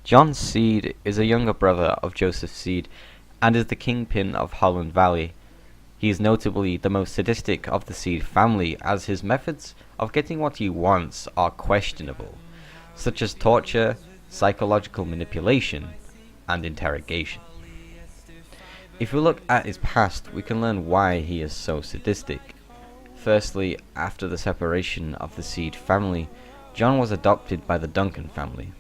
John's Seed is a younger brother of Joseph Seed and is the kingpin of Holland Valley. He is notably the most sadistic of the Seed family, as his methods of getting what he wants are questionable, such as torture, psychological manipulation, and interrogation. If we look at his past, we can learn why he is so sadistic. Firstly, after the separation of the Seed family, John was adopted by the Duncan family.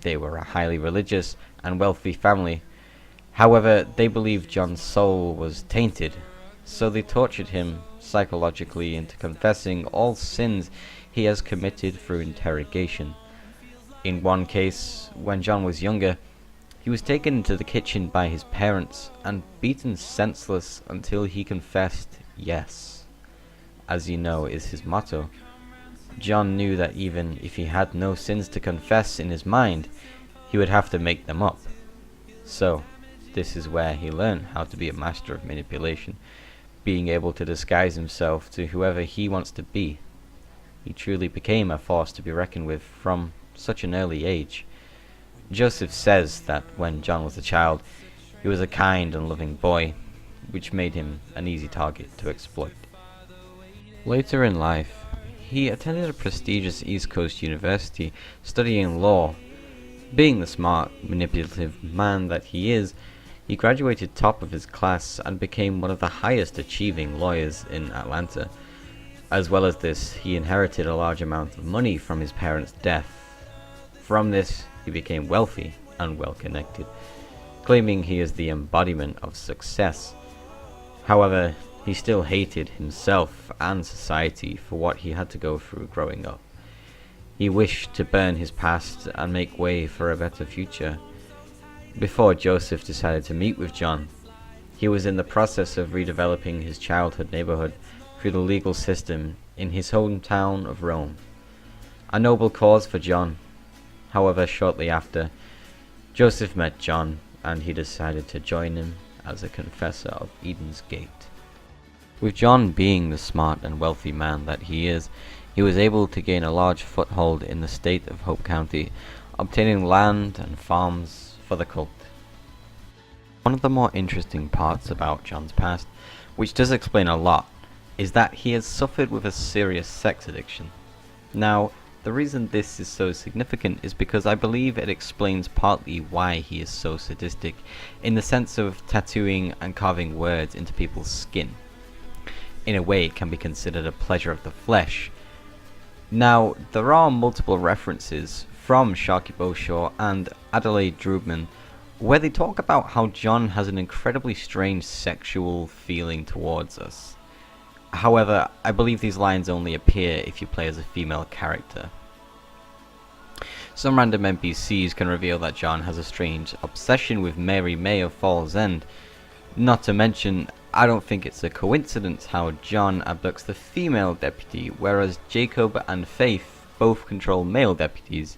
They were a highly religious and wealthy family. However, they believed John's soul was tainted, so they tortured him psychologically into confessing all sins he has committed through interrogation. In one case, when John was younger, he was taken into the kitchen by his parents and beaten senseless until he confessed yes. As you know is his motto. John knew that even if he had no sins to confess in his mind, he would have to make them up. So, this is where he learned how to be a master of manipulation, being able to disguise himself to whoever he wants to be. He truly became a force to be reckoned with from such an early age. Joseph says that when John was a child, he was a kind and loving boy, which made him an easy target to exploit. Later in life, he attended a prestigious East Coast university studying law. Being the smart, manipulative man that he is, he graduated top of his class and became one of the highest achieving lawyers in Atlanta. As well as this, he inherited a large amount of money from his parents' death. From this, he became wealthy and well connected, claiming he is the embodiment of success. However, he still hated himself and society for what he had to go through growing up. He wished to burn his past and make way for a better future. Before Joseph decided to meet with John, he was in the process of redeveloping his childhood neighborhood through the legal system in his hometown of Rome. A noble cause for John. However, shortly after, Joseph met John and he decided to join him as a confessor of Eden's Gate. With John being the smart and wealthy man that he is, he was able to gain a large foothold in the state of Hope County, obtaining land and farms for the cult. One of the more interesting parts about John's past, which does explain a lot, is that he has suffered with a serious sex addiction. Now, the reason this is so significant is because I believe it explains partly why he is so sadistic, in the sense of tattooing and carving words into people's skin. In a way, it can be considered a pleasure of the flesh. Now, there are multiple references from Sharky Beauchamp and Adelaide Drubman where they talk about how John has an incredibly strange sexual feeling towards us. However, I believe these lines only appear if you play as a female character. Some random NPCs can reveal that John has a strange obsession with Mary May of Falls End. Not to mention, I don't think it's a coincidence how John abducts the female deputy, whereas Jacob and Faith both control male deputies.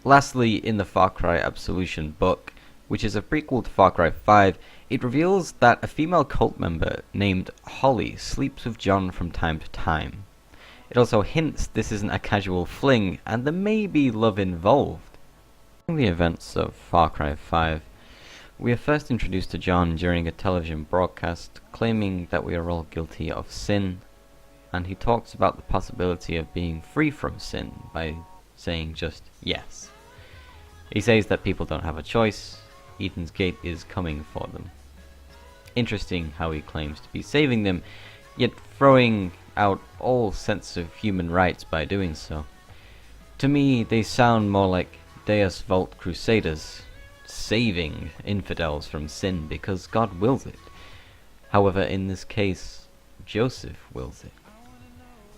Lastly, in the Far Cry Absolution book, which is a prequel to Far Cry 5, it reveals that a female cult member named Holly sleeps with John from time to time. It also hints this isn't a casual fling, and there may be love involved. In the events of Far Cry 5, we are first introduced to John during a television broadcast, claiming that we are all guilty of sin, and he talks about the possibility of being free from sin by saying just yes. He says that people don't have a choice, Eden's Gate is coming for them. Interesting how he claims to be saving them, yet throwing out all sense of human rights by doing so. To me, they sound more like Deus Vult Crusaders, saving infidels from sin because God wills it. However, in this case, Joseph wills it.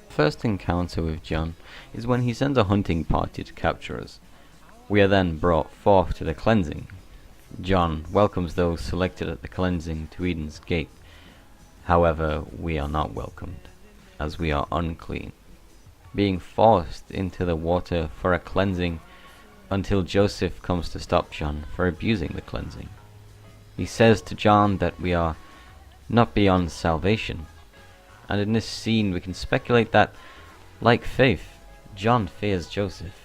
First encounter with John is when he sends a hunting party to capture us. We are then brought forth to the cleansing. John welcomes those selected at the cleansing to Eden's Gate. However, we are not welcomed, as we are unclean, being forced into the water for a cleansing until Joseph comes to stop John for abusing the cleansing. He says to John that we are not beyond salvation, and in this scene we can speculate that, like Faith, John fears Joseph.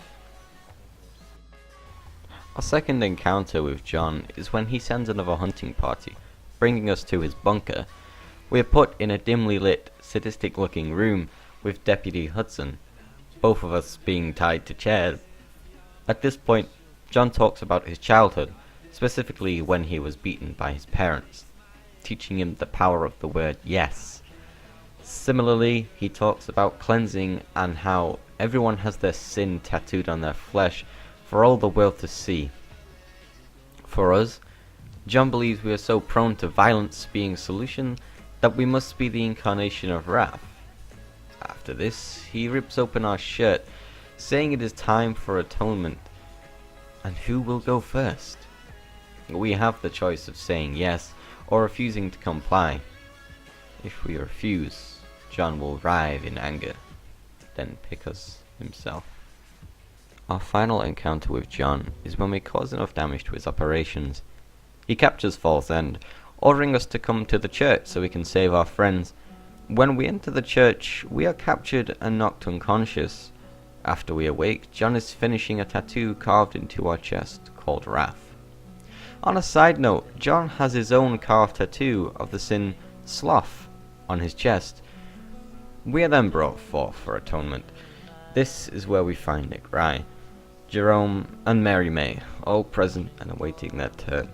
Our second encounter with John is when he sends another hunting party, bringing us to his bunker. We are put in a dimly lit, sadistic-looking room with Deputy Hudson, both of us being tied to chairs. At this point, John talks about his childhood, specifically when he was beaten by his parents, teaching him the power of the word yes. Similarly, he talks about cleansing and how everyone has their sin tattooed on their flesh for all the world to see. For us, John believes we are so prone to violence being a solution that we must be the incarnation of wrath. After this, he rips open our shirt, saying it is time for atonement. And who will go first? We have the choice of saying yes or refusing to comply. If we refuse, John will writhe in anger, then pick us himself. Our final encounter with John is when we cause enough damage to his operations. He captures False End, ordering us to come to the church so we can save our friends. When we enter the church, we are captured and knocked unconscious. After we awake, John is finishing a tattoo carved into our chest called Wrath. On a side note, John has his own carved tattoo of the sin Sloth on his chest. We are then brought forth for atonement. This is where we find Nick Rye, Jerome, and Mary May, all present and awaiting their turn.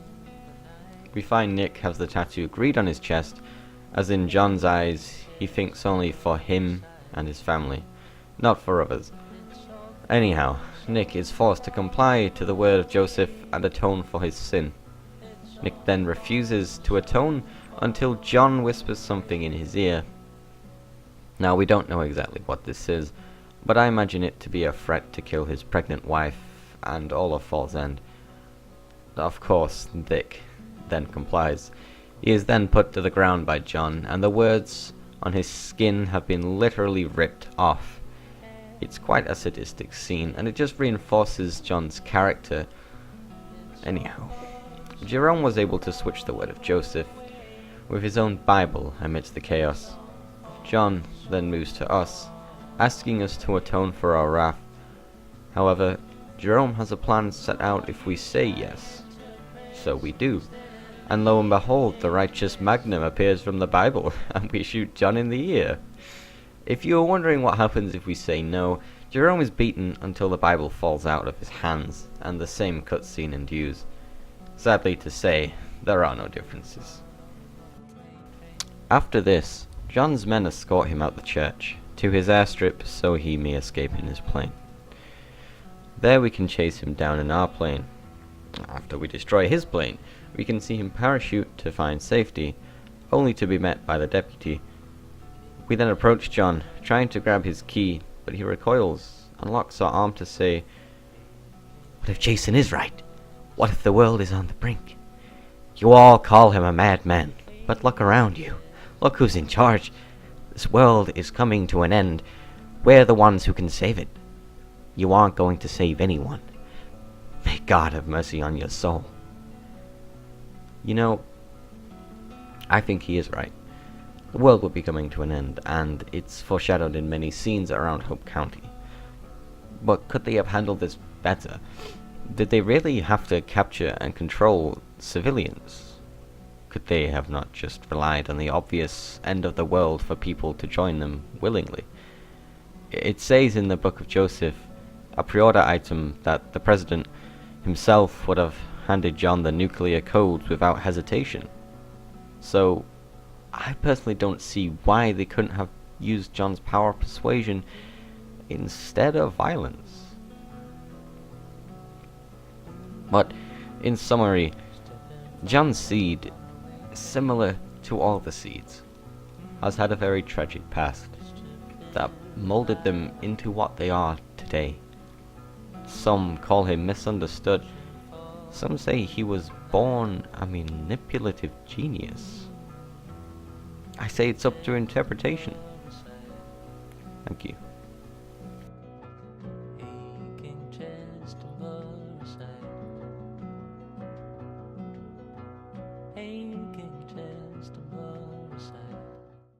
We find Nick has the tattoo agreed on his chest, as in John's eyes, he thinks only for him and his family, not for others. Anyhow, Nick is forced to comply to the word of Joseph and atone for his sin. Nick then refuses to atone until John whispers something in his ear. Now, we don't know exactly what this is, but I imagine it to be a threat to kill his pregnant wife and all of False End. Of course, Nick then complies. He is then put to the ground by John, and the words on his skin have been literally ripped off. It's quite a sadistic scene, and it just reinforces John's character. Anyhow, Jerome was able to switch the word of Joseph with his own Bible amidst the chaos. John then moves to us, asking us to atone for our wrath. However, Jerome has a plan set out if we say yes. So we do. And lo and behold, the righteous magnum appears from the Bible, and we shoot John in the ear. If you are wondering what happens if we say no, Jerome is beaten until the Bible falls out of his hands, and the same cutscene ensues. Sadly to say, there are no differences. After this, John's men escort him out the church, to his airstrip so he may escape in his plane. There we can chase him down in our plane. After we destroy his plane, we can see him parachute to find safety, only to be met by the deputy. We then approach John, trying to grab his key, but he recoils and locks our arm to say, "What if Jason is right? What if the world is on the brink? You all call him a madman, but look around you. Look who's in charge. This world is coming to an end. We're the ones who can save it. You aren't going to save anyone. May God have mercy on your soul." You know, I think he is right. The world will be coming to an end, and it's foreshadowed in many scenes around Hope County. But could they have handled this better? Did they really have to capture and control civilians? Could they have not just relied on the obvious end of the world for people to join them willingly? It says in the Book of Joseph, a pre-order item, that the president himself would have handed John the nuclear codes without hesitation. So, I personally don't see why they couldn't have used John's power of persuasion instead of violence. But, in summary, John's seed, similar to all the seeds, has had a very tragic past that molded them into what they are today. Some call him misunderstood. Some say he was born a manipulative genius. I say it's up to interpretation. Thank you.